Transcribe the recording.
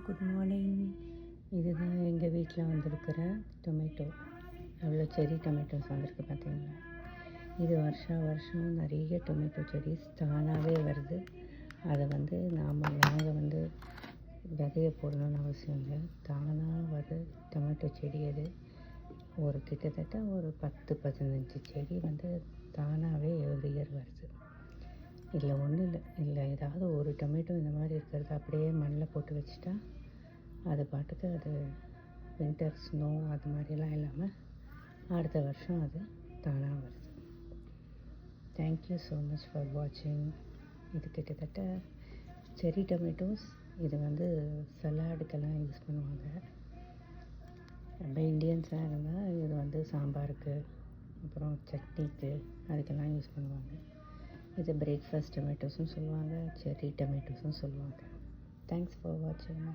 Good morning. இதுதான் எங்கள் வீட்டில் வந்திருக்கிற டொமேட்டோ. எவ்வளோ செரி டொமேட்டோஸ் வந்திருக்கு பார்த்தீங்களா. இது வருஷம் நிறைய டொமேட்டோ செடிஸ் தானாகவே வருது. அதை நாங்கள் விதைய போடணும்னு அவசியம் இல்லை. தானாக வர டொமேட்டோ செடி அது. கிட்டத்தட்ட ஒரு 10-15 செடி தானாகவே எவ்ரி இயர் வருது. இல்லை ஒன்றும் இல்லை ஏதாவது ஒரு டொமேட்டோ இந்த மாதிரி இருக்கிறது அப்படியே மண்ணில் போட்டு வச்சுட்டா அது பாட்டுக்கு அது வின்டர் ஸ்னோ அது மாதிரிலாம் இல்லாமல் அடுத்த வருஷம் அது தானாக வருது. தேங்க்யூ ஸோ மச் ஃபார் வாட்சிங். இது கிட்டத்தட்ட செரி டொமேட்டோஸ். இது சலாடுக்கெல்லாம் யூஸ் பண்ணுவாங்க. நம்ம இந்தியன்ஸாக இருந்தால் இது சாம்பாருக்கு அப்புறம் சட்னிக்கு அதுக்கெல்லாம் யூஸ் பண்ணுவாங்க. இது பிரேக்ஃபாஸ்ட் டொமேட்டோஸும் சொல்லுவாங்க, செரி டொமேட்டோஸும் சொல்லுவாங்க. தேங்க்ஸ் ஃபார் வாட்சிங்.